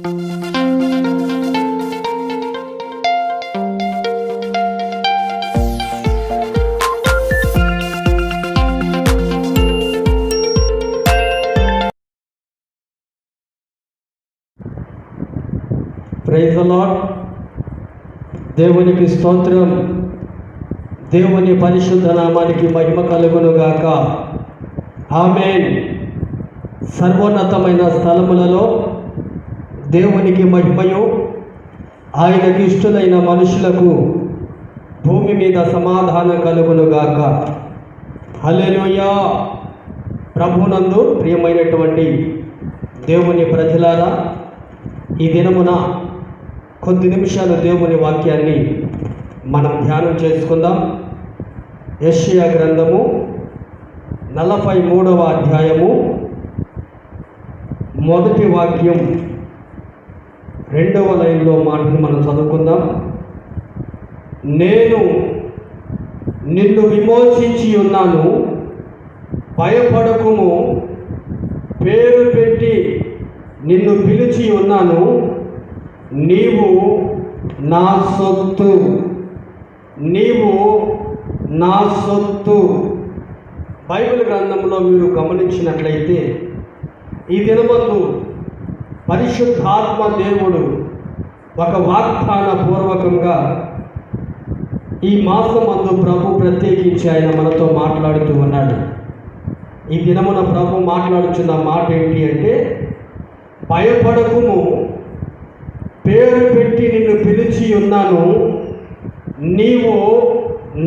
Praise the lord. దేవునికి స్తోత్రం. దేవుని పరిశుద్ధ నామానికి మహిమ కలుగును గాక. ఆమేన్. సర్వోన్నతమైన స్థలములలో దేవునికి మహిమయు, ఆయనకి ఇష్టలైన మనుషులకు భూమి మీద సమాధానం కలుగును గాక. హల్లెలూయా. ప్రభునందు ప్రియమైనటువంటి దేవుని ప్రజలారా, ఈ దినమున కొద్ది నిమిషాలు దేవుని వాక్యాన్ని మనం ధ్యానం చేసుకుందాం. యెషయా గ్రంథము 43వ అధ్యాయము 1వ వాక్యం 2వ లైన్లో మాటను మనం చదువుకుందాం. నేను నిన్ను విమోచించి ఉన్నాను, భయపడకుము, పేరు పెట్టి నిన్ను పిలిచి ఉన్నాను, నీవు నా సొత్తు, నీవు నా సొత్తు. బైబిల్ గ్రంథంలో మీరు గమనించినట్లయితే ఈ దినమందు పరిశుద్ధాత్మ దేవుడు ఒక వాగ్దాన పూర్వకంగా ఈ మాసమందు ప్రభు ప్రత్యేకించి ఆయన మనతో మాట్లాడుతూ ఉన్నాడు. ఈ దినమున ప్రభు మాట్లాడుచున్న మాట ఏంటి అంటే, భయపడకుము, పేరు పెట్టి నిన్ను పిలిచి ఉన్నాను, నీవు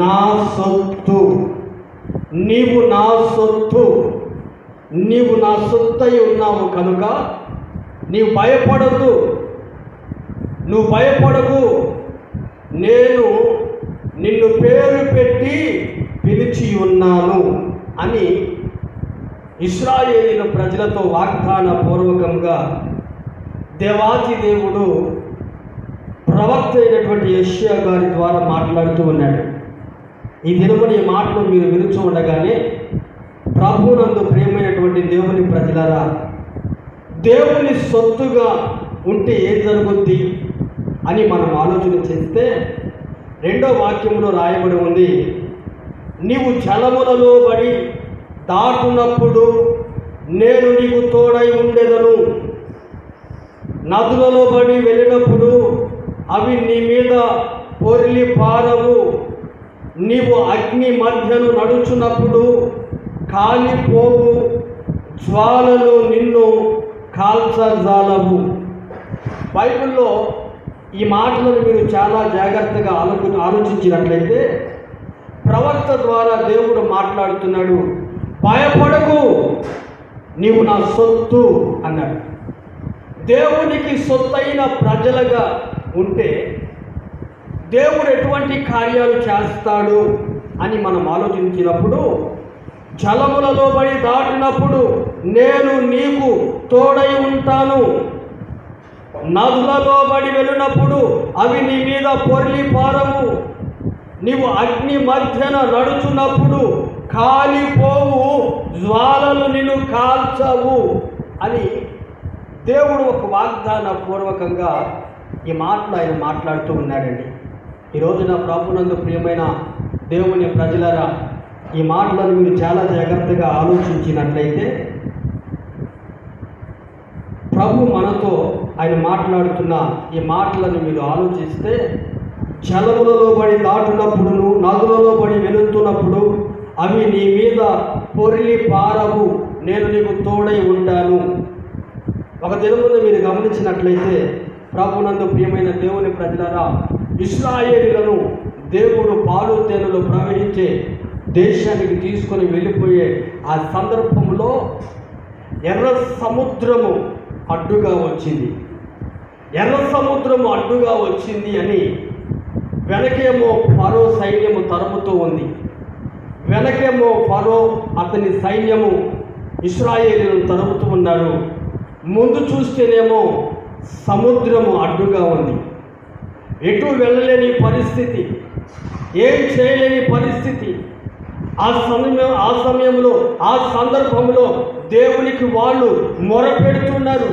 నా సొత్తు, నీవు నా సొత్తు, నీవు నా సొత్తై ఉన్నావు కనుక నీవు భయపడద్దు, నువ్వు భయపడకు, నేను నిన్ను పేరు పెట్టి పిలిచి ఉన్నాను అని ఇశ్రాయేలీయుల ప్రజలతో వాగ్దాన పూర్వకంగా దేవాది దేవుడు ప్రవక్త అయినటువంటి యెషయా గారి ద్వారా మాట్లాడుతూ ఉన్నాడు. ఈ దినమున ఈ మాటలు మీరు వినుచూ ఉండగానే, ప్రభువునందు ప్రియమైనటువంటి దేవుని ప్రజలారా, దేవుని సొత్తుగా ఉంటే ఏం జరుగుద్ది అని మనం ఆలోచన చేస్తే 2వ వాక్యంలో రాయబడి ఉంది, నీవు జలములలో పడి దాటునప్పుడు నేను నీకు తోడై ఉండేదను, నదులలో పడి వెళ్ళినప్పుడు అవి నీ మీద పొర్లి పారవు, నీవు అగ్ని మధ్యను నడుచున్నప్పుడు కాలిపోవు, జ్వాలలు నిన్ను కాల్చజాలవు. బైబిల్లో ఈ మాటలను మీరు చాలా జాగ్రత్తగా ఆలోచించినట్లయితే ప్రవక్త ద్వారా దేవుడు మాట్లాడుతున్నాడు. భయపడకు, నీవు నా సొత్తు అన్నాడు. దేవునికి సొత్తైన ప్రజలుగా ఉంటే దేవుడు ఎటువంటి కార్యాలు చేస్తాడు అని మనం ఆలోచించినప్పుడు, జలములలో పడి దాటినప్పుడు నేను నీకు తోడై ఉంటాను, నదులలో పడి వెళ్ళినప్పుడు అవి నీ మీద పొర్లి పారవు, నీవు అగ్ని మధ్యన నడుచున్నప్పుడు కాలిపోవు, జ్వాలలు నిన్ను కాల్చవు అని దేవుడు ఒక వాగ్దాన పూర్వకంగా ఈ మాటలు ఆయన మాట్లాడుతూ ఉన్నాడండి. ఈ రోజున ప్రభునందు ప్రియమైన దేవుని ప్రజలారా, ఈ మాటలను మీరు చాలా జాగ్రత్తగా ఆలోచించినట్లయితే ప్రభు మనతో ఆయన మాట్లాడుతున్న ఈ మాటలను మీరు ఆలోచిస్తే, జలములలో పడి దాటునప్పుడు, నదులలో పడి వెళుతున్నప్పుడు అవి నీ మీద పొర్లి పారవు, నేను నీకు తోడై ఉంటాను. ఒక దినమున మీరు గమనించినట్లయితే ప్రభునందు ప్రియమైన దేవుని ప్రజలారా, ఇశ్రాయేలీయులను దేవుడు పాలు తేనెలు ప్రవహించే దేశానికి తీసుకొని వెళ్ళిపోయే ఆ సందర్భంలో ఎర్ర సముద్రము అడ్డుగా వచ్చింది. ఎర్ర సముద్రము అడ్డుగా వచ్చింది అని వెనకేమో ఫరో సైన్యము తరుముతూ ఉంది. వెనకేమో ఫరో అతని సైన్యము ఇశ్రాయేలీయులను తరుముతూ ఉన్నారు. ముందు చూస్తేనేమో సముద్రము అడ్డుగా ఉంది. ఎటు వెళ్ళలేని పరిస్థితి, ఏం చేయలేని పరిస్థితి. ఆ సమయంలో ఆ సందర్భంలో దేవునికి వాళ్ళు మొరపెడుతున్నారు.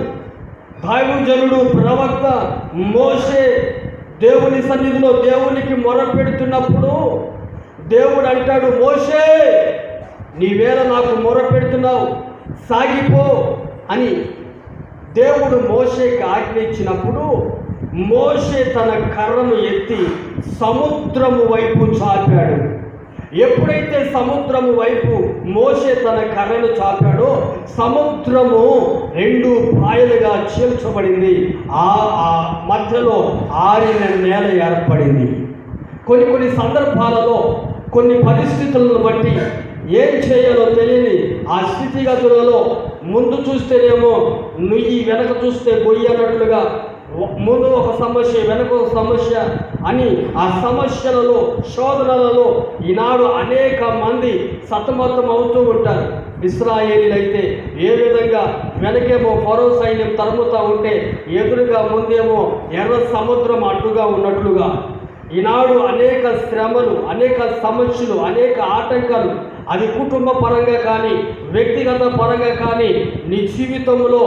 దైవజనుడు ప్రవక్త మోషే దేవుని సన్నిధిలో దేవునికి మొరపెడుతున్నప్పుడు దేవుడు అంటాడు, మోషే నీవేళ నాకు మొరపెడుతున్నావు, సాగిపో అని దేవుడు మోషేకి ఆజ్ఞ ఇచ్చినప్పుడు మోషే తన కర్రను ఎత్తి సముద్రము వైపు చాపాడు. ఎప్పుడైతే సముద్రము వైపు మోషే తన కర్రను చాపాడో సముద్రము 2 పాయలుగా చీల్చబడింది. ఆ మధ్యలో ఆరిన నేల ఏర్పడింది. కొన్ని సందర్భాలలో కొన్ని పరిస్థితులను బట్టి ఏం చేయాలో తెలియని ఆ స్థితిగతులలో ముందు చూస్తేనేమో నుయ్యి, వెనక చూస్తే గొయ్యి అన్నట్లుగా ముందు ఒక సమస్య వెనక ఒక సమస్య అని ఆ సమస్యలలో శోధనలలో ఈనాడు అనేక మంది సతమతం అవుతూ ఉంటారు. ఇశ్రాయేలీలైతే ఏ విధంగా వెనకేమో ఫరో సైన్యం తరుముతూ ఉంటే ఎదురుగా ముందేమో ఎర్ర సముద్రం అడ్డుగా ఉన్నట్లుగా ఈనాడు అనేక శ్రమలు, అనేక సమస్యలు, అనేక ఆటంకాలు, అది కుటుంబ పరంగా కానీ వ్యక్తిగత పరంగా కానీ నీ జీవితంలో,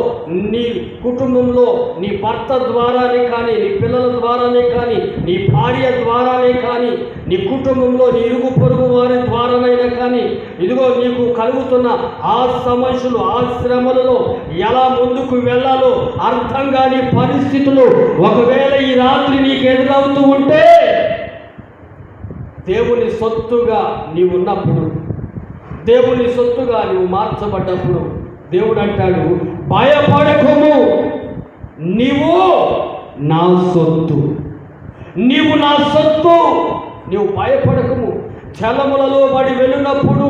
నీ కుటుంబంలో, నీ భర్త ద్వారానే కానీ, నీ పిల్లల ద్వారానే కానీ, నీ భార్య ద్వారానే కానీ, నీ కుటుంబంలో నీ ఇరుగు పొరుగు వారి ద్వారానైనా కానీ ఇదిగో నీకు కలుగుతున్న ఆ సమస్యలు, ఆ శ్రమలలో ఎలా ముందుకు వెళ్ళాలో అర్థం కాని పరిస్థితులు ఒకవేళ ఈ రాత్రి నీకు ఎదురవుతూ ఉంటే దేవుని సొత్తుగా నీవున్నప్పుడు, దేవుని సొత్తుగా నీవు మార్చబడ్డప్పుడు దేవుడు అంటాడు, భయపడకుము, నీవు నా సొత్తు, నీవు నా సొత్తు, నీవు భయపడకుము. జలములలో పడి వెళ్ళినప్పుడు,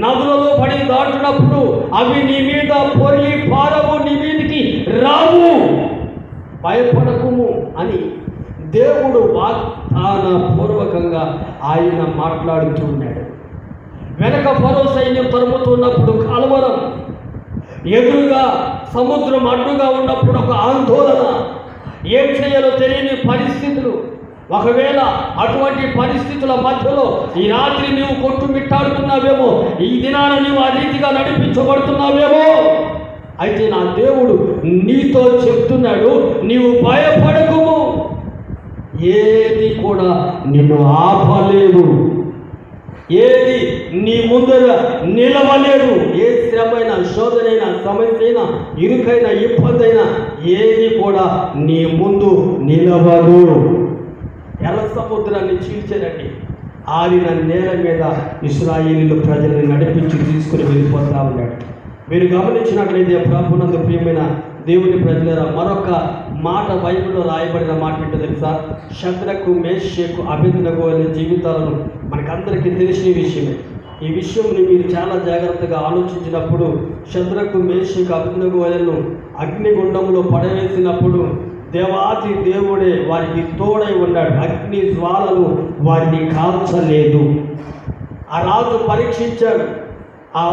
నదులలో పడి దాటినప్పుడు అవి నీ మీద పొర్లి పారవు, నీ మీదికి రావు, భయపడకుము అని దేవుడు వాగ్దాన పూర్వకంగా ఆయన మాట్లాడుతున్నాడు. వెనక ఫరో సైన్యం తరుముతున్నప్పుడు కలవరం, ఎదురుగా సముద్రం అడ్డుగా ఉన్నప్పుడు ఒక ఆందోళన, ఏం చేయాలో తెలియని పరిస్థితులు. ఒకవేళ అటువంటి పరిస్థితుల మధ్యలో ఈ రాత్రి నీవు కొట్టుమిట్టాడుతున్నావేమో, ఈ దినాన నీవు ఆ రీతిగా నడిపించబడుతున్నావేమో, అయితే నా దేవుడు నీతో చెప్తున్నాడు, నీవు భయపడకుము, ఏది కూడా నిన్ను ఆపలేదు, ఏది నీ ముందర నిలవలేదు. ఏ శ్రమైనా, శోధనైనా, సమస్య అయినా, ఇరుకైనా, ఇబ్బంది అయినా ఏది కూడా నీ ముందు నిలవదు. ఎర్ర సముద్రాన్ని చీల్చారండి. ఆరిన నేల మీద ఇశ్రాయేలీయుల ప్రజల్ని నడిపించి తీసుకుని వెళ్ళిపోతా ఉన్నాడు. మీరు గమనించినట్లయితే ప్రభునందు ప్రియమైన దేవుని ప్రజల మరొక మాట బైబిల్లో రాయబడిన మాట ఏంటో తెలుసా? శద్రకు, మేషకు, అబేద్నెగో అనే జీవితాలను మనకందరికీ తెలిసిన విషయమే. ఈ విషయంని మీరు చాలా జాగ్రత్తగా ఆలోచించినప్పుడు శద్రకు, మేషకు, అబేద్నెగో అలను అగ్నిగుండంలో పడవేసినప్పుడు దేవాతి దేవుడే వారికి తోడై ఉన్నాడు. అగ్ని జ్వాలలు వారిని కాల్చలేదు. ఆ రాజు పరీక్షించాడు. ఆ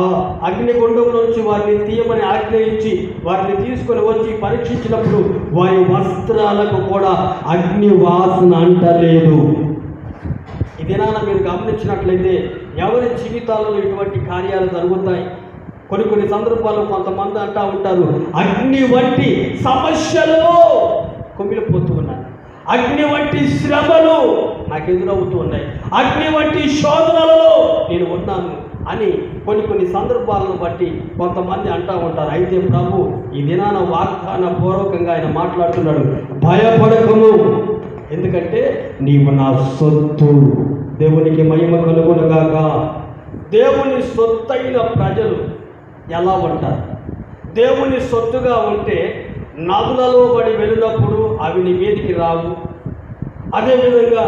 అగ్నిగుండం నుంచి వారిని తీయమని ఆజ్ఞ ఇచ్చి వారిని తీసుకొని వచ్చి పరీక్షించినప్పుడు వారి వస్త్రాలకు కూడా అగ్ని వాసన అంటలేదు. ఈ దినాన మీరు గమనించినట్లయితే ఎవరి జీవితాల్లో ఇటువంటి కార్యాలు జరుగుతాయి. కొన్ని సందర్భాల్లో కొంతమంది అంటూ ఉంటారు, అగ్ని వంటి సమస్యలలో కుమిలిపోతూ ఉన్నాయి, అగ్ని వంటి శ్రమలు నాకు ఎదురవుతూ ఉన్నాయి, అగ్ని వంటి శోధనలలో నేను ఉన్నాను అని కొన్ని సందర్భాలను బట్టి కొంతమంది అంటూ ఉంటారు. అయితే ప్రభు ఈ దినాన వాగ్దాన పూర్వకంగా ఆయన మాట్లాడుతున్నాడు, భయపడకము, ఎందుకంటే నీవు నా సొత్తు. దేవునికి మహిమ కలుగునగాక. దేవుని సొత్తైన ప్రజలు ఎలా ఉంటారు? దేవుని సొత్తుగా ఉంటే నదులలో పడి వెళ్ళినప్పుడు అవి నీ మీదికి రావు. అదేవిధంగా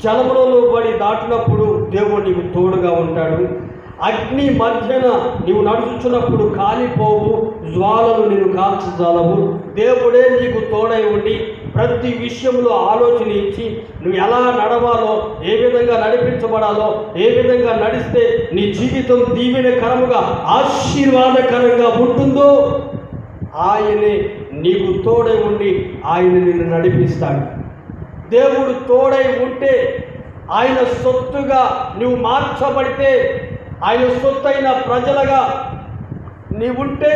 జలములలో పడి దాటినప్పుడు దేవుడు నీకు తోడుగా ఉంటాడు. అగ్ని మధ్యన నీవు నడుచుచున్నప్పుడు కాలిపోవు, జ్వాలలు నిన్ను కాల్చజాలవు. దేవుడే నీకు తోడై ఉండి ప్రతి విషయంలో ఆలోచన ఇచ్చి నువ్వు ఎలా నడవాలో, ఏ విధంగా నడిపించబడాలో, ఏ విధంగా నడిస్తే నీ జీవితం దీవెనకరముగా ఆశీర్వాదకరంగా ఉంటుందో ఆయనే నీకు తోడై ఉండి ఆయన నిన్ను నడిపిస్తాడు. దేవుడు తోడై ఉంటే, ఆయన సొత్తుగా నువ్వు మార్చబడితే, ఆయన సొత్తైన ప్రజలుగా నీవుంటే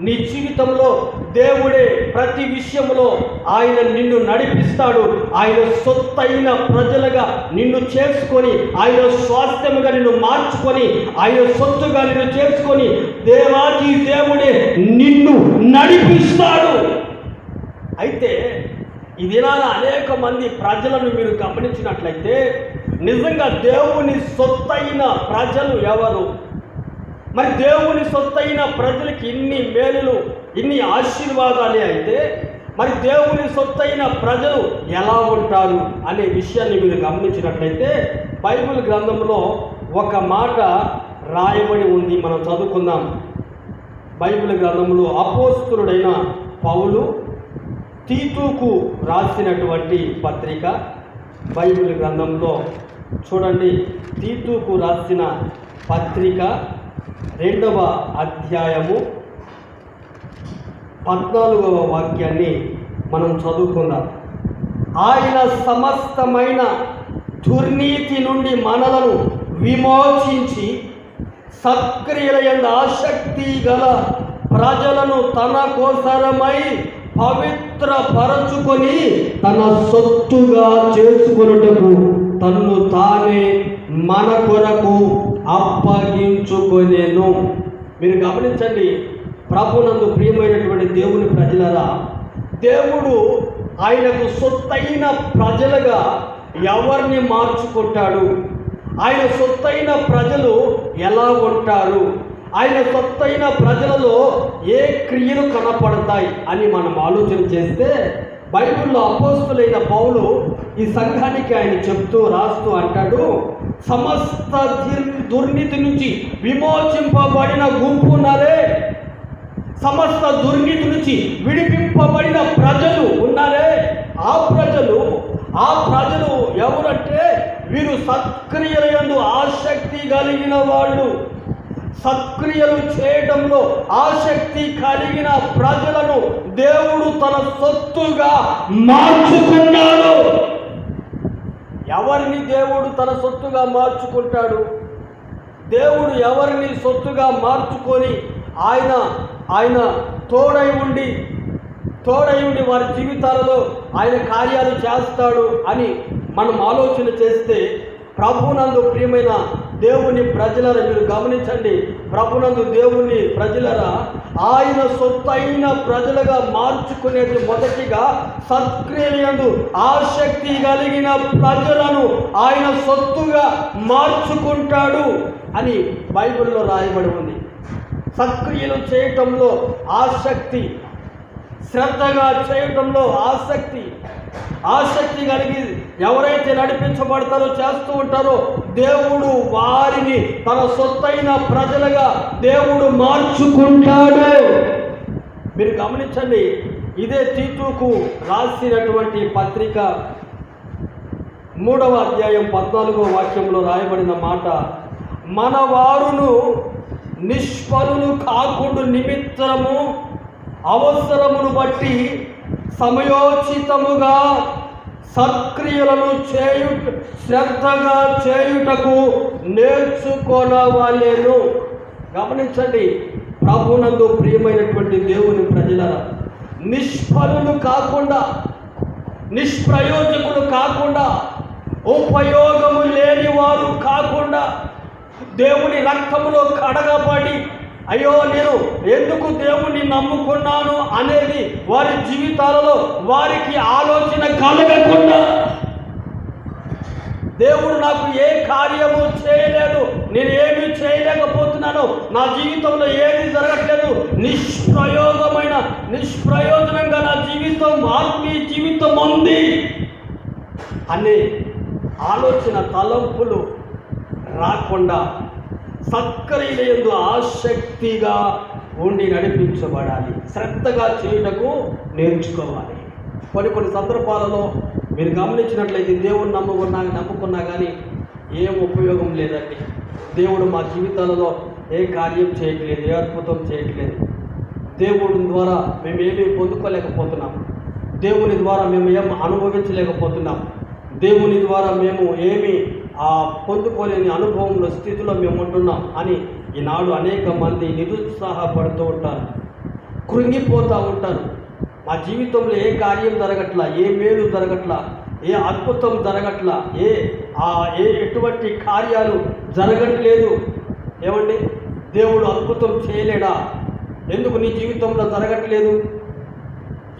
నీ జీవితంలో దేవుడే ప్రతి విషయంలో ఆయన నిన్ను నడిపిస్తాడు. ఆయన సొత్తైన ప్రజలుగా నిన్ను చేసుకొని, ఆయన స్వాస్థ్యముగా నిన్ను మార్చుకొని, ఆయన సొత్తుగా నిన్ను చేసుకొని దేవాది దేవుడే నిన్ను నడిపిస్తాడు. అయితే ఈ దినాన అనేక మంది ప్రజలను మీరు గమనించినట్లయితే నిజంగా దేవుని సొత్తైన ప్రజలు ఎవరు? మరి దేవుని సొత్తైన ప్రజలకి ఇన్ని మేలులు, ఇన్ని ఆశీర్వాదాలే అయితే మరి దేవుని సొత్తైన ప్రజలు ఎలా ఉంటారు అనే విషయాన్ని మీరు గమనించినట్లయితే బైబిల్ గ్రంథంలో ఒక మాట రాయబడి ఉంది. మనం చదువుకుందాం. బైబిల్ గ్రంథంలో అపోస్తలుడైన పౌలు తీతుకు రాసినటువంటి పత్రిక బైబిల్ గ్రంథంలో చూడండి. తీతుకు రాసిన పత్రిక 2వ అధ్యాయము 14వ వాక్యాన్ని మనం చదువుకుందాం. ఆయన సమస్తమైన దుర్నీతి నుండి మనలను విమోచించి సత్క్రియలయందు ఆసక్తి గల ప్రజలను తన కోసరమై పవిత్రపరచుకొని తన సొత్తుగా చేసుకొనుటకు తన్ను తానే మన కొరకు అప్పగించుకొనెను. మీరు గమనించండి, ప్రభునందు ప్రియమైనటువంటి దేవుని ప్రజలరా, దేవుడు ఆయనకు సొత్తైన ప్రజలుగా ఎవరిని మార్చుకుంటాడు? ఆయన సొత్తైన ప్రజలు ఎలా ఉంటారు? ఆయన సొత్తైన ప్రజలలో ఏ క్రియలు కనపడతాయి అని మనం ఆలోచన చేస్తే బైబిల్లో అపోస్తలుడైన పౌలు ఈ సంఘానికి ఆయన చెప్తూ రాస్తూ అంటాడు, సమస్త దుర్నీతి నుంచి విమోచింపబడిన గుంపు ఉన్నారే, సమస్త దుర్నీతి నుంచి విడిపింపబడిన ప్రజలు ఉన్నారే, ఆ ప్రజలు ఎవరంటే వీరు సత్క్రియలందు ఆసక్తి కలిగిన వాళ్ళు. సత్క్రియలు చేయడంలో ఆసక్తి కలిగిన ప్రజలను దేవుడు తన సొత్తుగా మార్చుకున్నాడు. ఎవరిని దేవుడు తన సొత్తుగా మార్చుకుంటాడు? దేవుడు ఎవరిని సొత్తుగా మార్చుకొని ఆయన తోడై ఉండి వారి జీవితాలలో ఆయన కార్యాలు చేస్తాడు అని మనం ఆలోచన చేస్తే, ప్రభునందు ప్రియమైన దేవుని ప్రజలరా మీరు గమనించండి, ప్రభునందు దేవుని ప్రజలరా, ఆయన సొత్తైన ప్రజలుగా మార్చుకునేది మొదటిగా సత్క్రియలందు ఆసక్తి కలిగిన ప్రజలను ఆయన సొత్తుగా మార్చుకుంటాడు అని బైబిల్లో రాయబడి ఉంది. సత్క్రియలు చేయటంలో ఆసక్తి, శ్రద్ధగా చేయటంలో ఆసక్తి కలిగి ఎవరైతే నడిపించబడతారో, చేస్తూ ఉంటారో, దేవుడు వారిని తన సొత్తైన ప్రజలుగా దేవుడు మార్చుకుంటాడు. మీరు గమనించండి, ఇదే తీతుకు రాసినటువంటి పత్రిక 3వ అధ్యాయం 14వ వాక్యంలో రాయబడిన మాట, మన వారును నిష్ఫలులు కాకుండా నిమిత్తము అవసరమును బట్టి సమయోచితముగా సత్క్రియలను శ్రద్ధగా చేయుటకు నేర్చుకొనవలెను. గమనించండి, ప్రభునందు ప్రియమైనటువంటి దేవుని ప్రజలరా, నిష్ఫలులు కాకుండా, నిష్ప్రయోజకులు కాకుండా, ఉపయోగము లేని వారు కాకుండా, దేవుని రక్తములో కడగబడి అయ్యో నేను ఎందుకు దేవుణ్ణి నమ్ముకున్నాను అనేది వారి జీవితాలలో వారికి ఆలోచన కలగకుండా, దేవుడు నాకు ఏ కార్యము చేయలేదు, నేను ఏమీ చేయలేకపోతున్నాను, నా జీవితంలో ఏది జరగట్లేదు, నిష్ప్రయోజనంగా నా జీవితం, ఆత్మీయ జీవితం ఉంది అనే ఆలోచన తలంపులు రాకుండా సత్క్రియలందు ఆసక్తిగా ఉండి నడిపించబడాలి. శ్రద్ధగా చేయుటకు నేర్చుకోవాలి. కొన్ని సందర్భాలలో మీరు గమనించినట్లయితే దేవుని నమ్ముకున్నా కానీ ఏం ఉపయోగం లేదండి. దేవుడు మా జీవితాలలో ఏ కార్యం చేయట్లేదు, ఏ అద్భుతం చేయట్లేదు. దేవుడి ద్వారా మేము ఏమీ పొందుకోలేకపోతున్నాం, దేవుని ద్వారా మేము ఏం అనుభవించలేకపోతున్నాం, దేవుని ద్వారా మేము ఏమీ పొందుకోలేని అనుభవంలో స్థితిలో మేము ఉంటున్నాం అని ఈనాడు అనేక మంది నిరుత్సాహపడుతూ ఉంటారు. కృంగిపోతూ ఉంటారు. మా జీవితంలో ఏ కార్యం జరగట్లా, ఏ మేలు జరగట్లా, ఏ అద్భుతం జరగట్లా, ఎటువంటి కార్యాలు జరగట్లేదు. ఏమండి, దేవుడు అద్భుతం చేయలేడా? ఎందుకు నీ జీవితంలో జరగట్లేదు?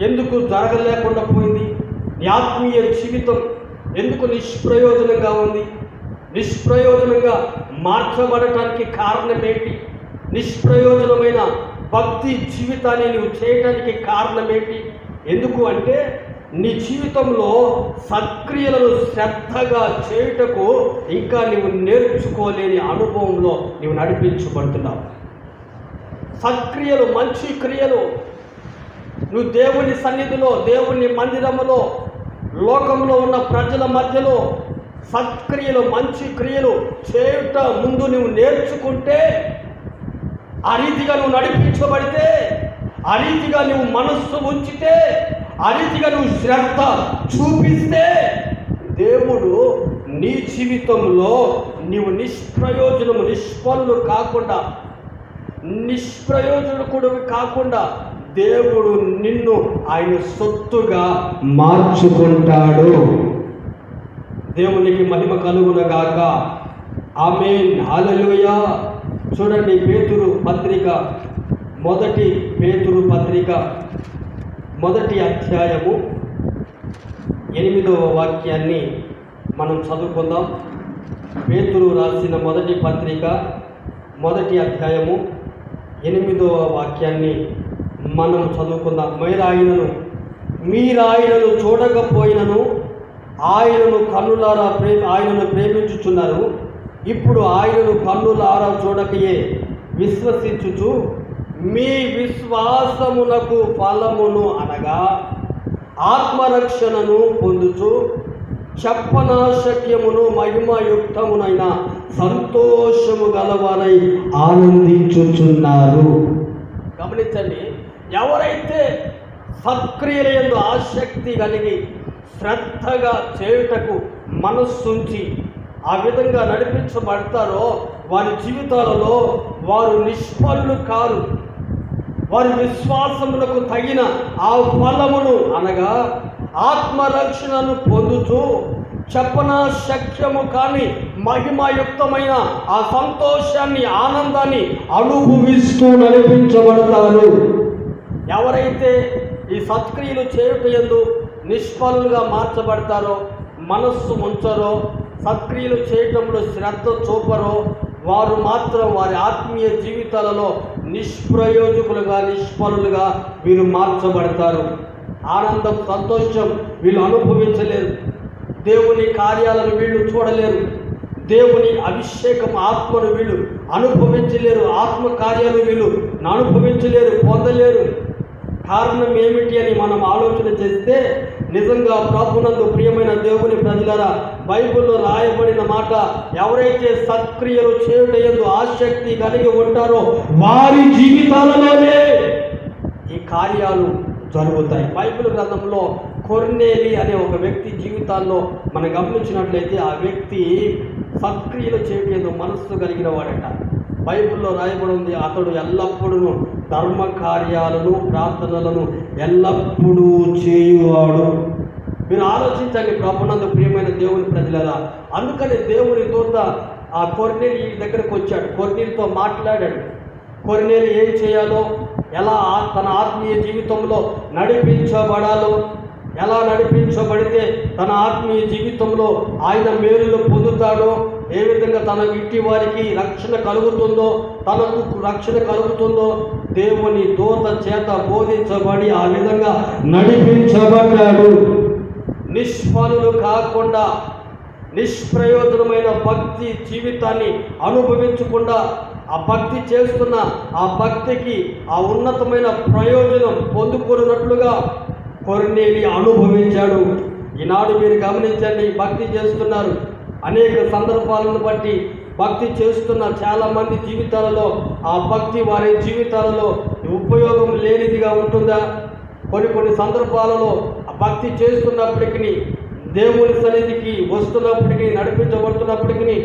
ఎందుకు జరగలేకుండా పోయింది? నీ ఆత్మీయ జీవితం ఎందుకు నిష్ప్రయోజనంగా ఉంది? నిష్ప్రయోజనంగా మార్చబడటానికి కారణం ఏంటి? నిష్ప్రయోజనమైన భక్తి జీవితాన్ని నువ్వు చేయటానికి కారణం ఏంటి? ఎందుకు అంటే నీ జీవితంలో సత్క్రియలను శ్రద్ధగా చేయుటకు ఇంకా నువ్వు నేర్చుకోలేని అనుభవంలో నువ్వు నడిపించబడుతున్నావు. సత్క్రియలు, మంచి క్రియలు నువ్వు దేవుని సన్నిధిలో, దేవుని మందిరములో, లోకంలో ఉన్న ప్రజల మధ్యలో సత్క్రియలు, మంచి క్రియలు చేయుట ముందు నువ్వు నేర్చుకుంటే, ఆ రీతిగా నువ్వు నడిపించబడితే, ఆ రీతిగా నువ్వు మనస్సు ఉంచితే, ఆ రీతిగా నువ్వు శ్రద్ధ చూపిస్తే, దేవుడు నీ జీవితంలో నీవు నిష్ఫలులు కాకుండా, నిష్ప్రయోజకుడు కాకుండా దేవుడు నిన్ను ఆయన సొత్తుగా మార్చుకుంటాడు. దేవునికి మహిమ కలుగునగాక. ఆమేన్, హల్లెలూయా. చూడండి, పేతురు పత్రిక, మొదటి పేతురు పత్రిక, మొదటి అధ్యాయము 8వ వాక్యాన్ని మనం చదువుకుందాం. పేతురు రాసిన మొదటి పత్రిక, మొదటి అధ్యాయము 8వ వాక్యాన్ని మనం చదువుకుందాం. మీరాయనను చూడకపోయినను ఆయనను ప్రేమించుచున్నారు. ఇప్పుడు ఆయనను కన్నులారా చూడకయే విశ్వసించుచు మీ విశ్వాసమునకు ఫలమును అనగా ఆత్మరక్షణను పొందుచు చెప్పనాశక్యమును మహిమయుక్తమునైన సంతోషము గలవారై ఆనందించుచున్నారు. గమనించండి, ఎవరైతే సత్క్రియల యందు ఆసక్తి కలిగి శ్రద్ధగా చేయుటకు మనస్సుంచి ఆ విధంగా నడిపించబడతారో వారి జీవితాలలో వారు నిష్ఫలులు కారు. వారి విశ్వాసములకు తగిన ఆ ఫలమును అనగా ఆత్మరక్షణను పొందుతూ చెప్పనాశక్యము కాని మహిమయుక్తమైన ఆ సంతోషాన్ని, ఆనందాన్ని అనుభవిస్తూ నడిపించబడతారు. ఎవరైతే ఈ సత్క్రియలు చేయుట యందు నిష్ఫలులుగా మార్చబడతారో, మనస్సు ఉంచరో, సత్క్రియలు చేయటంలో శ్రద్ధ చూపరో, వారు మాత్రం వారి ఆత్మీయ జీవితాలలో నిష్ప్రయోజకులుగా, నిష్ఫలులుగా వీరు మార్చబడతారు. ఆనందం, సంతోషం వీళ్ళు అనుభవించలేరు. దేవుని కార్యాలను వీళ్ళు చూడలేరు. దేవుని అభిషేకం, ఆత్మను వీళ్ళు అనుభవించలేరు. ఆత్మ కార్యాలు వీళ్ళు అనుభవించలేరు, పొందలేరు. కారణం ఏమిటి అని మనం ఆలోచన చేస్తే, నిజంగా ప్రభునందు ప్రియమైన దేవుని ప్రజలారా, బైబిల్లో రాయబడిన మాట, ఎవరైతే సత్క్రియలు చేయుట యందు ఆసక్తి కలిగి ఉంటారో వారి జీవితాలలోనే ఈ కార్యాలు జరుగుతాయి. బైబిల్ గ్రంథంలో కొర్నేలి అనే ఒక వ్యక్తి జీవితాల్లో మనం గమనించినట్లయితే, ఆ వ్యక్తి సత్క్రియలు చేయుట యందు మనస్సు కలిగిన వాడట. బైబిల్లో రాయబడి ఉంది, అతడు ఎల్లప్పుడూ ధర్మ కార్యాలను, ప్రార్థనలను ఎల్లప్పుడూ చేయువాడు. మీరు ఆలోచించండి ప్రభునందు ప్రియమైన దేవుని ప్రజలారా. అందుకని దేవుని దూత ఆ కొర్నేలి దగ్గరకు వచ్చాడు, కొర్నేలితో మాట్లాడాడు. కొర్నేలి ఏం చేయాలో, ఎలా తన ఆత్మీయ జీవితంలో నడిపించబడాలో, ఎలా నడిపించబడితే తన ఆత్మీయ జీవితంలో ఆయన మేలులు పొందుతాడో, ఏ విధంగా తన ఇంటి వారికి రక్షణ కలుగుతుందో, తనకు రక్షణ కలుగుతుందో దేవుని దూత చేత బోధించబడి ఆ విధంగా నడిపించబడ్డాడు. నిష్ఫలులు కాకుండా, నిష్ప్రయోజనమైన భక్తి జీవితాన్ని అనుభవించకుండా, ఆ భక్తి చేస్తున్న ఆ భక్తికి ఆ ఉన్నతమైన ప్రయోజనం పొందుకున్నట్లుగా కొర్నేలి అనుభవించాడు. ఈనాడు మీరు గమనించండి, భక్తి చేస్తున్నారు, అనేక సందర్భాలను బట్టి భక్తి చేస్తున్న చాలామంది జీవితాలలో ఆ భక్తి వారి జీవితాలలో ఉపయోగం లేనిదిగా ఉంటుందా? కొన్ని సందర్భాలలో ఆ భక్తి చేస్తున్నప్పటికీ, దేవుని సన్నిధికి వస్తున్నప్పటికీ, నడిపించబడుతున్నప్పటికీ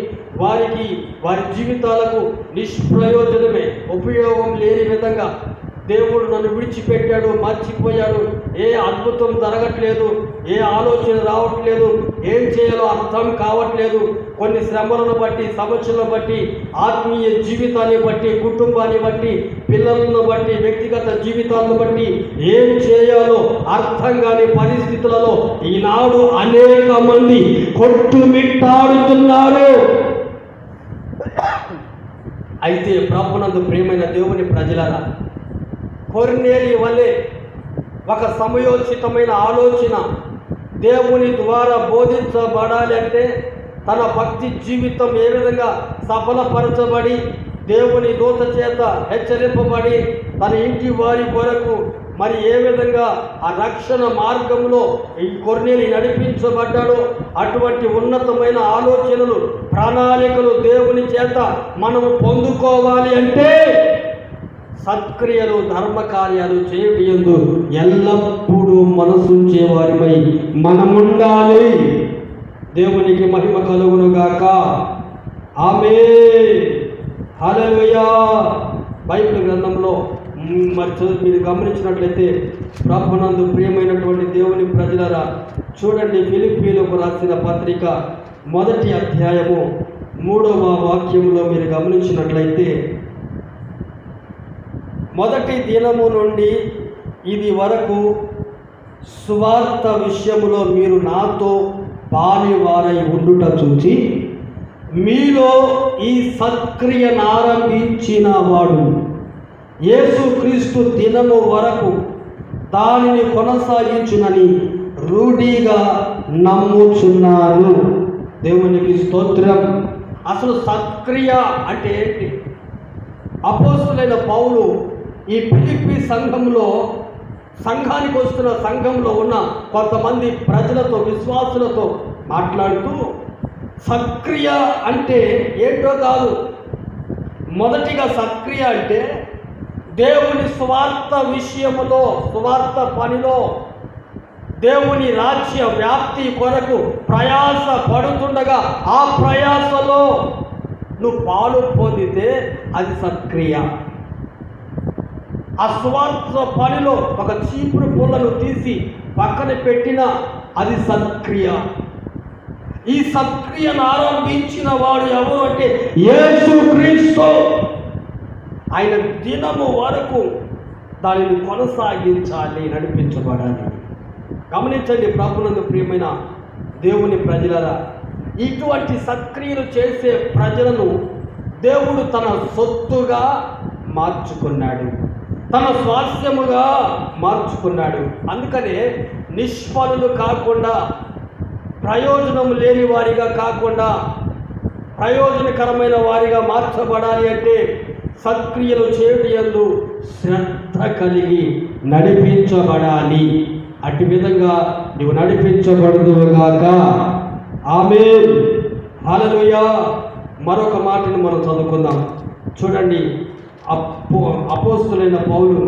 వారి జీవితాలకు నిష్ప్రయోజనమే, ఉపయోగం లేని విధంగా దేవుడు నన్ను విడిచిపెట్టాడు, మర్చిపోయాడు, ఏ అద్భుతం జరగట్లేదు, ఏ ఆలోచన రావట్లేదు, ఏం చేయాలో అర్థం కావట్లేదు, కొన్ని శ్రమలను బట్టి, సమస్యలను బట్టి, ఆత్మీయ జీవితాన్ని బట్టి, కుటుంబాన్ని బట్టి, పిల్లలను బట్టి, వ్యక్తిగత జీవితాలను బట్టి ఏం చేయాలో అర్థం కాని పరిస్థితులలో ఈనాడు అనేక మంది కొట్టుమిట్టాడుతున్నారు. అయితే ప్రభునందు ప్రియమైన దేవుని ప్రజలారా, కొర్నేలి వలె ఒక సమయోచితమైన ఆలోచన దేవుని ద్వారా బోధించబడాలి అంటే తన భక్తి జీవితం ఏ విధంగా సఫలపరచబడి దేవుని దూత చేత హెచ్చరింపబడి తన ఇంటి వారి కొరకు మరి ఏ విధంగా ఆ రక్షణ మార్గంలో ఈ కొర్నేలి నడిపించబడ్డాడో అటువంటి ఉన్నతమైన ఆలోచనలు, ప్రణాళికలు దేవుని చేత మనము పొందుకోవాలి అంటే సత్క్రియలు, ధర్మ కార్యాలు చేయటందు ఎల్లప్పుడూ మనసుంచే వారిపై మనముండాలి. దేవునికి మహిమ కలుగునుగాక. ఆమేన్. హల్లెలూయా. బైబిల్ గ్రంథంలో మరి మీరు గమనించినట్లయితే ప్రభునందు ప్రియమైనటువంటి దేవుని ప్రజలరా, చూడండి, ఫిలిప్పీలకు రాసిన పత్రిక 1వ అధ్యాయము 3వ వాక్యంలో మీరు గమనించినట్లయితే, మొదటి దినము నుండి ఇది వరకు సువార్త విషయములో మీరు నాతో పాలివారై ఉండుట చూచి మీలో ఈ సత్క్రియను ఆరంభించిన వాడు యేసుక్రీస్తు దినము వరకు దానిని కొనసాగించునని రూఢిగా నమ్ముచున్నాను. దేవునికి స్తోత్రం. అసలు సత్క్రియ అంటే ఏంటి? అపోస్తలుడైన పౌలు ఈ ఫిలిప్పీ సంఘానికి వస్తున్న సంఘంలో ఉన్న కొంతమంది ప్రజలతో, విశ్వాసులతో మాట్లాడుతూ సత్క్రియ అంటే ఏంటో కాదు. మొదటిగా సత్క్రియ అంటే దేవుని స్వార్థ విషయములో, స్వార్థ పనిలో, దేవుని రాజ్య వ్యాప్తి కొరకు ప్రయాస పడుతుండగా ఆ ప్రయాసలో నువ్వు పాలు పొందితే అది సత్క్రియ. ఆ స్వార్థ పనిలో ఒక చీపురు పుల్లను తీసి పక్కన పెట్టిన అది సత్క్రియ. ఈ సత్క్రియను ఆరంభించిన వాడు ఎవరు అంటే యేసుక్రీస్తు. ఆయన దినము వరకు దానిని కొనసాగించాలి, నడిపించబడాలి. గమనించండి ప్రభునందు ప్రియమైన దేవుని ప్రజలరా, ఇటువంటి సత్క్రియలు చేసే ప్రజలను దేవుడు తన సొత్తుగా మార్చుకున్నాడు, తన స్వాస్థ్యముగా మార్చుకున్నాడు. అందుకనే నిష్ఫలులు కాకుండా, ప్రయోజనం లేని వారిగా కాకుండా ప్రయోజనకరమైన వారిగా మార్చబడాలి అంటే సత్క్రియలు చేయటందు శ్రద్ధ కలిగి నడిపించబడాలి. అటు విధంగా నువ్వు నడిపించబడుదువుగాక. ఆమేన్. హల్లెలూయా. మరొక మాటను మనం చదువుకుందాం. చూడండి, అపోస్తలుడైన పౌలు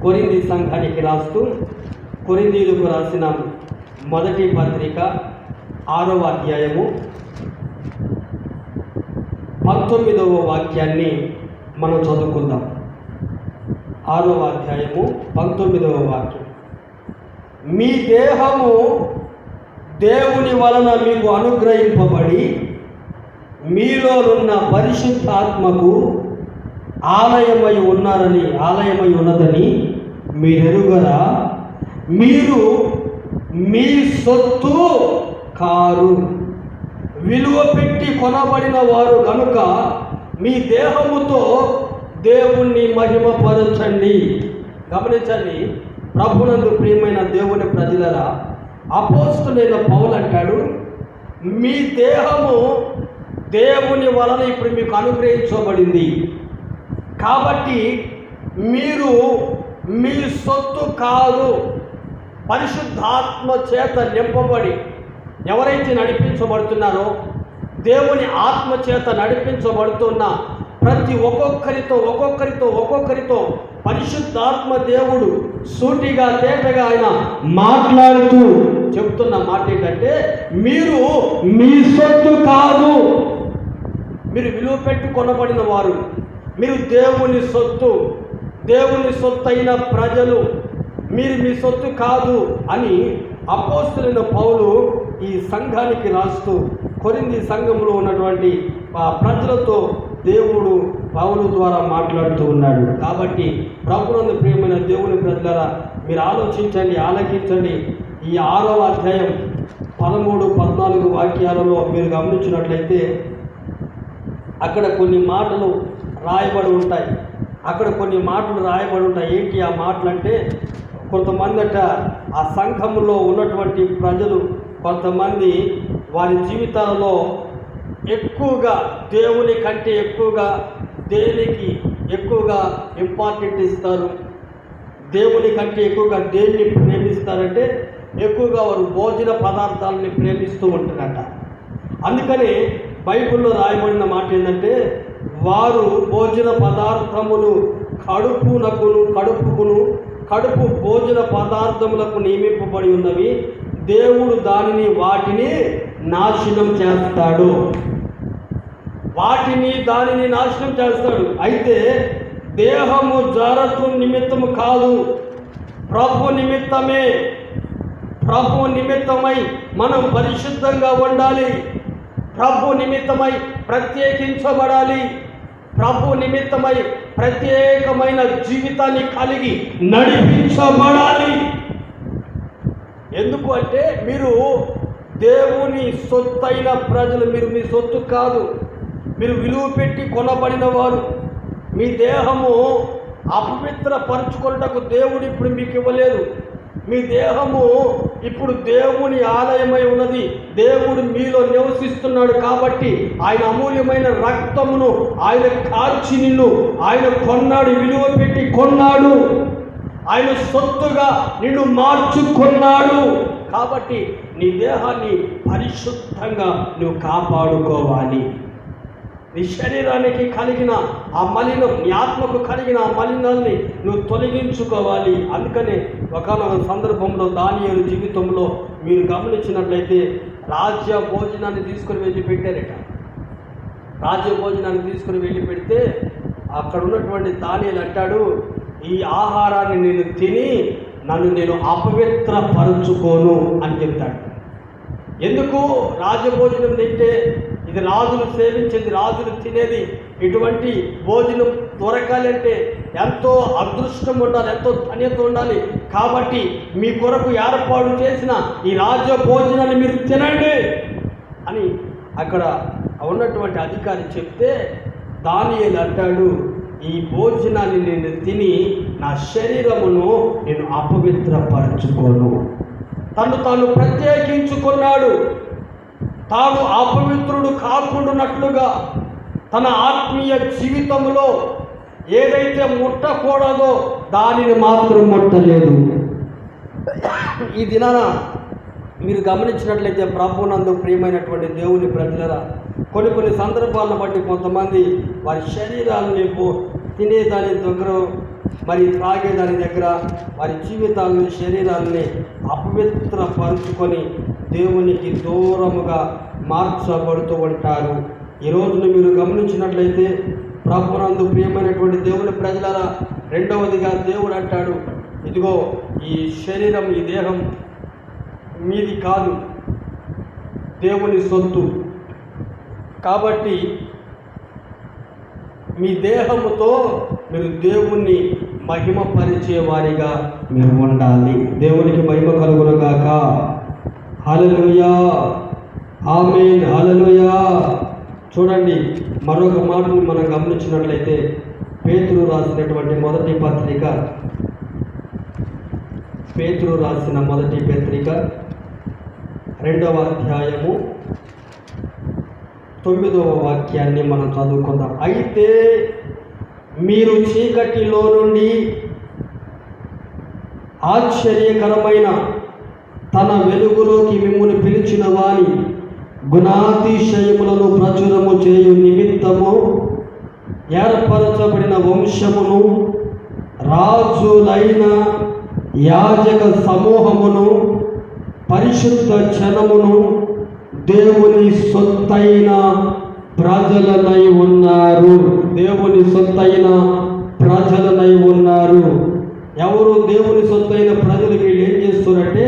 కొరింథీ సంఘానికి రాస్తూ, కొరింథీయులకు రాసిన మొదటి పత్రిక 6వ అధ్యాయము 19వ వాక్యాన్ని మనం చదువుకుందాం. 6వ అధ్యాయము 19వ వాక్యం. మీ దేహము దేవుని వలన మీకు అనుగ్రహింపబడి మీలో ఉన్న పరిశుద్ధాత్మకు ఆలయమై ఉన్నదని మీరెరుగరా? మీరు మీ సొత్తు కారు, విలువ పెట్టి కొనబడిన వారు కనుక మీ దేహముతో దేవుణ్ణి మహిమపరచండి. గమనించండి ప్రభునందు ప్రియమైన దేవుని ప్రజలరా, అపోస్తలుడైన పౌలు అంటాడు, మీ దేహము దేవుని వలన ఇప్పుడు మీకు అనుగ్రహించబడింది కాబట్టి మీరు మీ సొత్తు కాదు. పరిశుద్ధాత్మ చేత నింపబడి ఎవరైతే నడిపించబడుతున్నారో, దేవుని ఆత్మ చేత నడిపించబడుతున్న ప్రతి ఒక్కొక్కరితో పరిశుద్ధాత్మ దేవుడు సూటిగా తేటగా ఆయన మాట్లాడుతూ చెప్తున్న మాట ఏంటంటే, మీరు మీ సొత్తు కాదు, మీరు విలువ పెట్టి కొనబడిన వారు, మీరు దేవుని సొత్తు. దేవుని సొత్తైన ప్రజలు, మీరు మీ సొత్తు కాదు అని అపోస్తలుడైన పౌలు ఈ సంఘానికి రాస్తూ కొరింథీ సంఘంలో ఉన్నటువంటి ప్రజలతో దేవుడు పౌలు ద్వారా మాట్లాడుతూ ఉన్నాడు. కాబట్టి ప్రభువునందు ప్రియమైన దేవుని ప్రజలారా, మీరు ఆలోచించండి, ఆలకించండి. ఈ 6వ అధ్యాయం 13, 14 వాక్యాలలో మీరు గమనించినట్లయితే అక్కడ కొన్ని మాటలు రాయబడి ఉంటాయి. ఏంటి ఆ మాటలు అంటే, కొంతమంది ఆ సంఘంలో ఉన్నటువంటి ప్రజలు కొంతమంది వారి జీవితాలలో ఎక్కువగా దేవుని కంటే ఎక్కువగా దేనికి ఎక్కువగా ఇంపార్టెంట్ ఇస్తారు, దేవుని కంటే ఎక్కువగా దేన్ని ప్రేమిస్తారంటే ఎక్కువగా వారు భోజన పదార్థాలని ప్రేమిస్తూ ఉంటారట. అందుకని బైబిల్లో రాయబడిన మాట ఏంటంటే, వారు భోజన పదార్థములు కడుపు భోజన పదార్థములకు నియమింపబడి ఉన్నవి, దేవుడు వాటిని నాశనం చేస్తాడు. అయితే దేహము జారత్వం నిమిత్తము కాదు, ప్రభు నిమిత్తమై మనం పరిశుద్ధంగా ఉండాలి, ప్రభు నిమిత్తమై ప్రత్యేకించబడాలి, ప్రభు నిమిత్తమై ప్రత్యేకమైన జీవితాన్ని కలిగి నడిపించబడాలి. ఎందుకు అంటే, మీరు దేవుని సొత్తైన ప్రజలు, మీరు మీ సొత్తు కాదు, మీరు విలువ పెట్టి కొనబడిన వారు. మీ దేహము అపవిత్రపరచుకొనుటకు దేవుడు ఇప్పుడు మీకు ఇవ్వలేదు. మీ దేహము ఇప్పుడు దేవుని ఆలయమై ఉన్నది, దేవుడు మీలో నివసిస్తున్నాడు. కాబట్టి ఆయన అమూల్యమైన రక్తమును ఆయన కార్చి ఆయన కొన్నాడు, విలువ పెట్టి కొన్నాడు, ఆయన సొత్తుగా నిన్ను మార్చుకున్నాడు. కాబట్టి నీ దేహాన్ని పరిశుద్ధంగా నువ్వు కాపాడుకోవాలి. నీ శరీరానికి కలిగిన ఆ మలినం, నీ ఆత్మకు కలిగిన ఆ మలినాల్ని నువ్వు తొలగించుకోవాలి. అందుకనే ఒకనొక సందర్భంలో దానియేలు జీవితంలో మీరు గమనించినట్లయితే రాజ్య భోజనాన్ని తీసుకుని వెళ్ళి పెట్టారట. రాజ్య భోజనాన్ని తీసుకుని వెళ్ళి పెడితే అక్కడ ఉన్నటువంటి దానియేలు అంటాడు, ఈ ఆహారాన్ని నేను తిని నేను అపవిత్రపరచుకోను అని చెప్తాడు. ఎందుకు? రాజభోజనం తింటే ఇది రాజులు సేవించేది, రాజులు తినేది. ఇటువంటి భోజనం దొరకాలంటే ఎంతో అదృష్టం ఉండాలి, ఎంతో ధన్యత ఉండాలి. కాబట్టి మీ కొరకు ఏర్పాటు చేసిన ఈ రాజ్య భోజనాన్ని మీరు తినండి అని అక్కడ ఉన్నటువంటి అధికారి చెప్తే దానియేలు అంటాడు, ఈ భోజనాన్ని నేను తిని నా శరీరమును నేను అపవిత్రపరచుకోను. తాను ప్రత్యేకించుకున్నాడు. తాను అపవిత్రుడు కాకుండానట్లుగా తన ఆత్మీయ జీవితంలో ఏదైతే ముట్టకూడదో దానిని మాత్రం ముట్టలేదు. ఈ దినాన మీరు గమనించినట్లయితే ప్రభువునందు ప్రియమైనటువంటి దేవుని ప్రజలరా, కొన్ని సందర్భాలను బట్టి కొంతమంది వారి శరీరాలని తినేదాని దగ్గర, మరి త్రాగేదాని దగ్గర వారి జీవితాలను, శరీరాలని అపవిత్రపరుచుకొని దేవునికి దూరముగా మార్చబడుతూ ఉంటారు. ఈ రోజున మీరు గమనించినట్లయితే ప్రభువునందు ప్రియమైనటువంటి దేవుని ప్రజలరా, రెండవదిగా దేవుడు అంటాడు, ఇదిగో ఈ శరీరం, ఈ దేహం మీది కాదు, దేవుని సొత్తు. కాబట్టి మీ దేహముతో మీరు దేవుణ్ణి మహిమపరిచే వారిగా మీరు ఉండాలి. దేవునికి మహిమ కలుగునుగాక. హల్లెలూయా, ఆమేన్, హల్లెలూయా. చూడండి, మరొక మాటను మనం గమనించినట్లయితే పేతురు రాసినటువంటి మొదటి పత్రిక 2వ అధ్యాయము 9వ వాక్యాన్ని మనం చదువుకుందాం. అయితే మీరు చీకటిలో నుండి ఆశ్చర్యకరమైన తన వెలుగులోకి మిమ్మును పిలిచిన వారి గుణాతిశయములను ప్రచురము చేయు నిమిత్తము ఏర్పరచబడిన వంశమును, రాజులైన యాజక సమూహమును, పరిశుద్ధ జనమును, దేవుని సొత్తైన ప్రజలనై ఉన్నారు. దేవుని సొత్తైన ప్రజలనై ఉన్నారు. ఎవరు దేవుని సొత్తైన ప్రజలు? వీళ్ళు ఏం చేస్తారంటే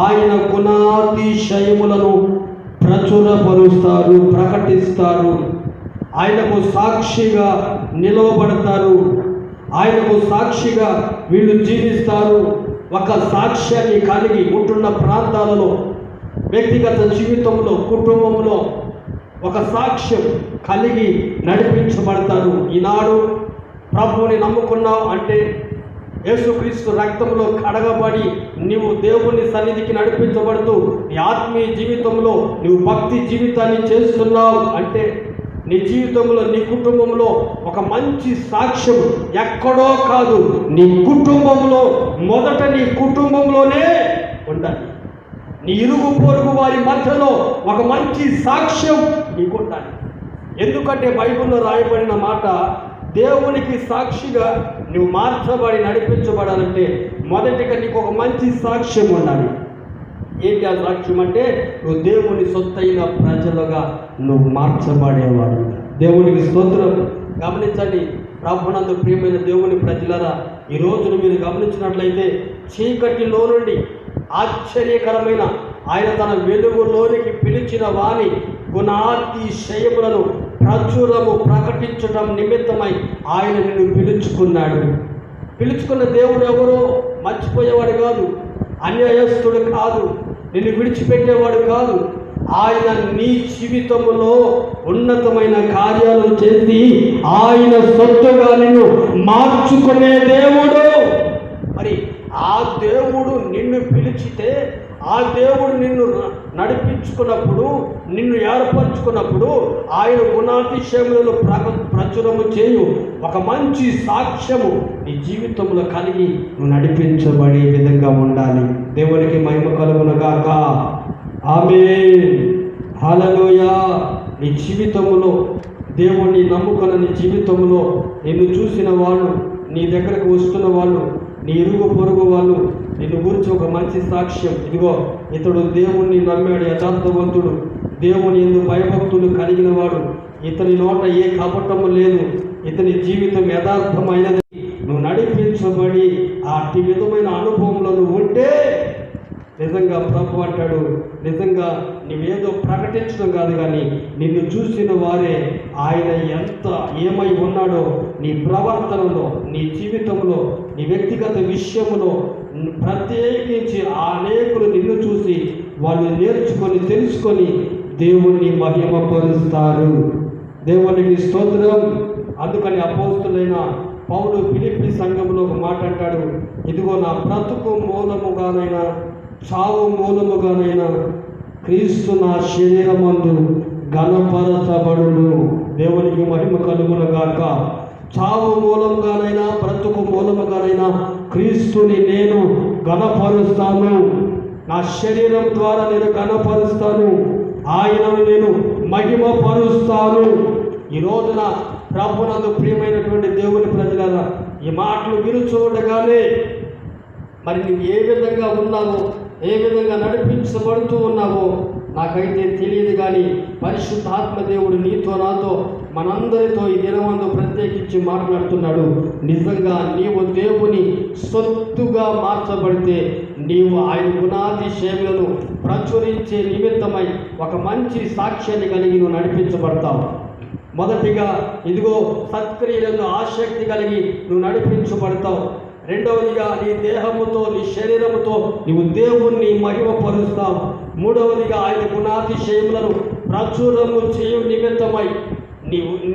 ఆయన గుణాతిశయములను ప్రచురపరుస్తారు, ప్రకటిస్తారు, ఆయనకు సాక్షిగా నిలవబడతారు, ఆయనకు సాక్షిగా వీళ్ళు జీవిస్తారు. ఒక సాక్ష్యాన్ని కలిగి ఉంటున్న ప్రాంతాలలో, వ్యక్తిగత జీవితంలో, కుటుంబంలో ఒక సాక్ష్యం కలిగి నడిపించబడతారు. ఈనాడు ప్రభువుని నమ్ముకున్నావు అంటే, యేసుక్రీస్తు రక్తంలో కడగబడి నీవు దేవుని సన్నిధికి నడిపించబడుతూ నీ ఆత్మీయ జీవితంలో నువ్వు భక్తి జీవితాన్ని చేస్తున్నావు అంటే, నీ జీవితంలో, నీ కుటుంబంలో ఒక మంచి సాక్ష్యం ఎక్కడో కాదు, నీ కుటుంబంలో, మొదట నీ కుటుంబంలోనే ఉండాలి. నీ ఇరుగు పొరుగు వారి మధ్యలో ఒక మంచి సాక్ష్యం నీకు ఉండాలి. ఎందుకంటే బైబిల్లో రాయబడిన మాట, దేవునికి సాక్షిగా నువ్వు మార్చబడి నడిపించబడాలంటే మొదటిగా నీకు ఒక మంచి సాక్ష్యం ఉండాలి. ఏంటి ఆ సాక్ష్యం అంటే, నువ్వు దేవుని సొత్తైన ప్రజలుగా నువ్వు మార్చబడేవాడు. దేవునికి స్తోత్రం. గమనించండి ప్రభునందు ప్రియమైన దేవుని ప్రజలారా, ఈ రోజును మీరు గమనించినట్లయితే చీకటిలో నుండి ఆశ్చర్యకరమైన ఆయన తన వెలుగులోనికి పిలిచిన వాని గుణాతిశయములను ప్రకటించడం నిమిత్తమై ఆయన నిన్ను పిలుచుకున్నాడు. పిలుచుకున్న దేవుడు ఎవరో మర్చిపోయేవాడు కాదు, అన్యాయస్తుడు కాదు, నిన్ను విడిచిపెట్టేవాడు కాదు. ఆయన నీ జీవితంలో ఉన్నతమైన కార్యాలు చేసి ఆయన సొత్తుగా నిన్ను మార్చుకునే దేవుడు. మరి ఆ దేవుడు నిన్ను పిలిచితే, ఆ దేవుడు నిన్ను నడిపించుకున్నప్పుడు, నిన్ను ఏర్పరచుకున్నప్పుడు ఆయన గుణాతిశయములను ప్రచురము చేయు ఒక మంచి సాక్ష్యము నీ జీవితంలో కలిగి నువ్వు నడిపించబడే విధంగా ఉండాలి. దేవునికి మహిమ కలుగునుగాక. ఆమేన్. హల్లెలూయా. నీ జీవితంలో దేవుణ్ణి నమ్ముకున్న నీ జీవితంలో నిన్ను చూసిన వాళ్ళు, నీ దగ్గరకు వస్తున్న వాళ్ళు, నీ ఇరుగు పొరుగు వాళ్ళు నిన్ను గురించి ఒక మంచి సాక్ష్యం, ఇదిగో ఇతడు దేవుణ్ణి నమ్మాడు, యథార్థవంతుడు, దేవుని యందు భయభక్తులు కలిగిన వాడు, ఇతని నోట ఏ కపటము లేదు, ఇతని జీవితం యథార్థమైనది, నువ్వు నడిపించబడి అట్టి విధమైన అనుభవంలో నువ్వు ఉంటే నిజంగా ప్రభు అంటాడు, నిజంగా నీవేదో ప్రకటించడం కాదు, కానీ నిన్ను చూసిన వారే ఆయన ఎంత ఏమై ఉన్నాడో నీ ప్రవర్తనలో, నీ జీవితంలో, నీ వ్యక్తిగత విషయంలో ప్రత్యేకించి అనేకులు నిన్ను చూసి వాళ్ళు నేర్చుకొని తెలుసుకొని దేవుణ్ణి మహిమపరుస్తారు. దేవునికి స్తోత్రం. అందుకని అపోస్తులైన పౌలు ఫిలిప్పీ సంఘంలో ఒక మాట అంటాడు, ఇదిగో నా బ్రతుకు మూలముగానైనా చావు మూలముగానైనా క్రీస్తు నా శరీరమందు ఘనపరచబడును. దేవునికి మహిమ కలుగునుగాక. చావు మూలంగానైనా బ్రతుకు మూలముగానైనా క్రీస్తుని నేను ఘనపరుస్తాను. నా శరీరం ద్వారా నేను ఘనపరుస్తాను, ఆయనను నేను మహిమపరుస్తాను. ఈ రోజున ప్రభునందు ప్రియమైనటువంటి దేవుని ప్రజలారా, ఈ మాటలు వినుచూడగానే మరి నువ్వు ఏ విధంగా ఉన్నావో, ఏ విధంగా నడిపించబడుతూ ఉన్నావో నాకైతే తెలియదు, కానీ పరిశుద్ధాత్మ దేవుడు నీతో, నాతో, మనందరితో ఈ దినమందు ప్రత్యేకించి మాట్లాడుతున్నాడు. నిజంగా నీవు దేవుని సొత్తుగా మార్చబడితే నీవు ఆయన గుణాతిశయములను ప్రచురించే నిమిత్తమై ఒక మంచి సాక్ష్యాన్ని కలిగి నువ్వు నడిపించబడతావు. మొదటిగా ఇదిగో సత్క్రియలను ఆసక్తి కలిగి నువ్వు నడిపించబడతావు. రెండవదిగా నీ దేహముతో, నీ శరీరముతో నీవు దేవుణ్ణి మహిమపరుస్తావు. మూడవదిగా ఆయన గుణాతిశయములను ప్రచురము చేయు నిమిత్తమై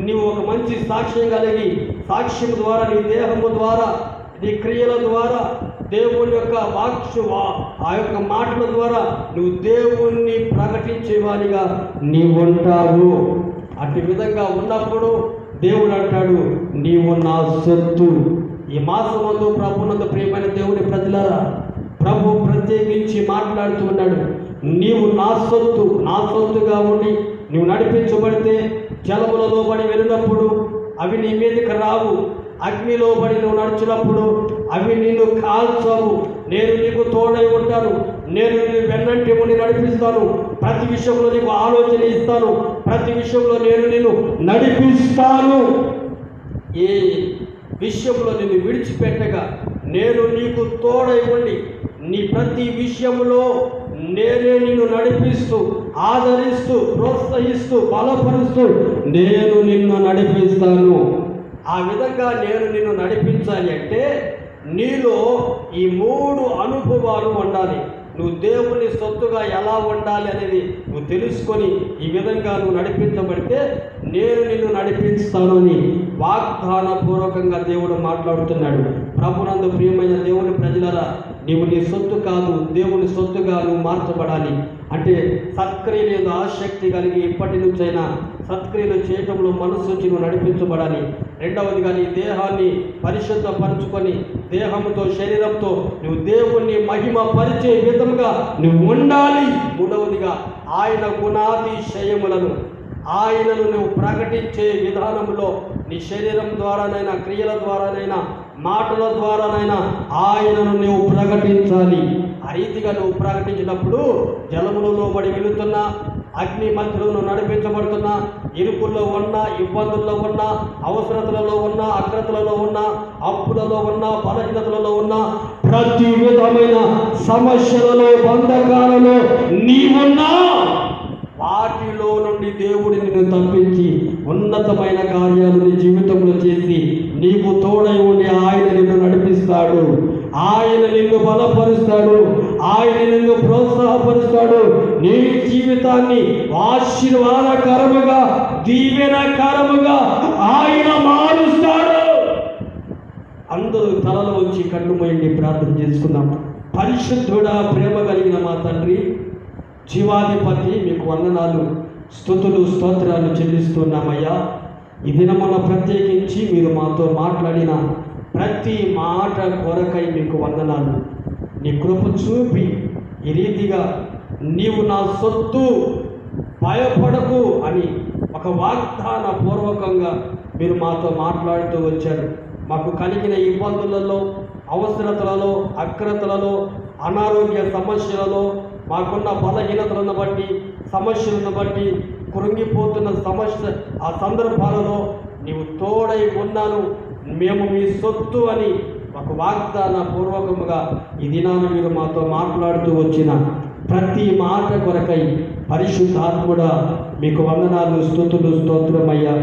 నీవు ఒక మంచి సాక్ష్యం కలిగి, సాక్ష్యం ద్వారా, నీ దేహము ద్వారా, నీ క్రియల ద్వారా, దేవుని యొక్క ఆ యొక్క మాటల ద్వారా నువ్వు దేవుణ్ణి ప్రకటించేవానిగా నీవు ఉంటావు. అటు విధంగా ఉన్నప్పుడు దేవుడు అంటాడు, నీవు నా సొత్తు. ఈ మాసమందు ప్రభునందు ప్రియమైన దేవుని ప్రజలారా, ప్రభు ప్రత్యేకించి మాట్లాడుతూ ఉన్నాడు, నీవు నా సొత్తు, నా సొత్తుగా ఉండి నువ్వు నడిపించబడితే జలములలో పడి వెళ్ళినప్పుడు అవి నీ మీదకి రావు, అగ్నిలో పడి నువ్వు నడిచినప్పుడు అవి నిన్ను కాల్చవు. నేను నీకు తోడై ఉంటాను, నేను నిన్ను వెన్నంటి ఉండి నడిపిస్తాను, ప్రతి విషయంలో నీకు ఆలోచన ఇస్తాను, ప్రతి విషయంలో నేను నిన్ను నడిపిస్తాను. విషయంలో నిన్ను విడిచిపెట్టగా నేను నీకు తోడై ఉండి నీ ప్రతి విషయంలో నేనే నిన్ను నడిపిస్తూ, ఆదరిస్తూ, ప్రోత్సహిస్తూ, బలపరుస్తూ నేను నిన్ను నడిపిస్తాను. ఆ విధంగా నేను నిన్ను నడిపించాలి అంటే నీలో ఈ 3 అనుభవాలు ఉండాలి. నువ్వు దేవుని సొత్తుగా ఎలా ఉండాలి అనేది నువ్వు తెలుసుకొని ఈ విధంగా నువ్వు నడిపించబడితే నేను నిన్ను నడిపిస్తాను అని వాగ్దాన పూర్వకంగా దేవుడు మాట్లాడుతున్నాడు. ప్రభునందు ప్రియమైన దేవుని ప్రజలారా, నీవు నీ సొత్తు కాదు, దేవుని సొత్తుగా నువ్వు మార్చబడాలి. అంటే సత్క్రియలు ఏదో ఆసక్తి కలిగి ఇప్పటి నుంచైనా సత్క్రియలు చేయటంలో మనసు వచ్చి నువ్వు నడిపించబడాలి. రెండవదిగా నీ దేహాన్ని పరిశుద్ధపరచుకొని దేహంతో, శరీరంతో నువ్వు దేవుణ్ణి మహిమ పరిచే విధంగా నువ్వు ఉండాలి. మూడవదిగా ఆయన గుణాతిశయములను, ఆయనను నువ్వు ప్రకటించే విధానంలో నీ శరీరం ద్వారానైనా, క్రియల ద్వారానైనా, మాటల ద్వారానైనా ఆయనను నువ్వు ప్రకటించాలి. ఆ రీతిగా నువ్వు ప్రకటించినప్పుడు జలములలో పడి వెళుతున్నా, అగ్ని మధ్యలో నువ్వు నడిపించబడుతున్నా, ఇరుకుల్లో ఉన్నా, ఇబ్బందుల్లో ఉన్నా, అవసరతలలో ఉన్నా, అగ్రతలలో ఉన్నా, అప్పులలో ఉన్నా, బలహీనతలలో ఉన్నా, ప్రతి విధమైన సమస్యలలో, బంధకాలలో నీవున్నా వాటిలో నుండి దేవుడి నిన్ను తప్పించి ఉన్నతమైన కార్యాలు నీ జీవితంలో చేసి నీకు తోడై ఉండి ఆయన నిన్ను నడిపిస్తాడు. ఆయన నిన్ను బలపరుస్తాడు. ఆయన నిన్ను ప్రోత్సాహపరుస్తాడు. నీ జీవితాన్ని ఆశీర్వాదకరముగా, దీవెనకరముగా ఆయన మారుస్తాడు. అందరూ తలలో వచ్చి కళ్ళు మూయండి, ప్రార్థన చేసుకుందాం. పరిశుద్ధుడా, ప్రేమ కలిగిన మా తండ్రి, జీవాధిపతి, మీకు వందనాలు, స్తుతులు, స్తోత్రాలు చెల్లిస్తున్నామయ్యా. ఈ దినమున ప్రత్యేకించి మీరు మాతో మాట్లాడిన ప్రతి మాట కొరకై మీకు వందనాలు. నీ కృప చూపి ఈ రీతిగా నీవు నా సొత్తు, భయపడకు అని ఒక వాగ్దాన పూర్వకంగా మీరు మాతో మాట్లాడుతూ వచ్చారు. మాకు కలిగిన ఇబ్బందులలో, అవసరతలలో, అక్రతలలో, అనారోగ్య సమస్యలలో, మాకున్న బలహీనతలను బట్టి, సమస్యలను బట్టి కృంగిపోతున్న ఆ సందర్భాలలో నీవు తోడై ఉన్నాను, మేము మీ సొత్తు అని ఒక వాగ్దాన పూర్వకముగా ఈ దినాన్ని మీరు మాతో మాట్లాడుతూ వచ్చిన ప్రతి మాట కొరకై పరిశుద్ధాత్ముడా మీకు వందనాలు, స్తుతులు, స్తోత్రమయ్యా.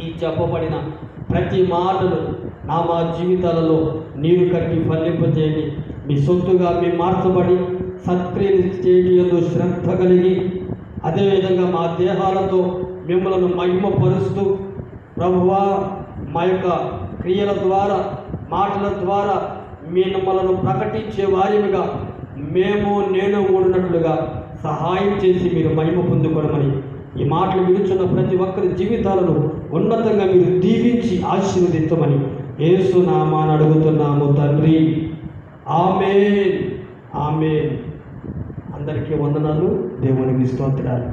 ఈ చెప్పబడిన ప్రతి మాటలు మా జీవితాలలో నీరు కట్టి ఫలింపజేయండి. మీ సొత్తుగా మేము మార్చబడి సత్క్రియలు చేయడంలో శ్రద్ధ కలిగి, అదేవిధంగా మా దేహాలతో మిమ్మల్ని మహిమపరుస్తూ ప్రభువా, మా యొక్క క్రియల ద్వారా, మాటల ద్వారా మిమ్మల్ని ప్రకటించే వారిగా నేను ఉన్నట్లుగా సహాయం చేసి మీరు మహిమ పొందుకోవడమని ఈ మాటలు విడుచున్న ప్రతి ఒక్కరి జీవితాలను ఉన్నతంగా మీరు దీవించి ఆశీర్వదించమని యేసు నామాన అడుగుతున్నాము తండ్రి. ఆమేన్, ఆమేన్. అందరికీ వందనాలు, దేవునికి స్తోత్రాలు.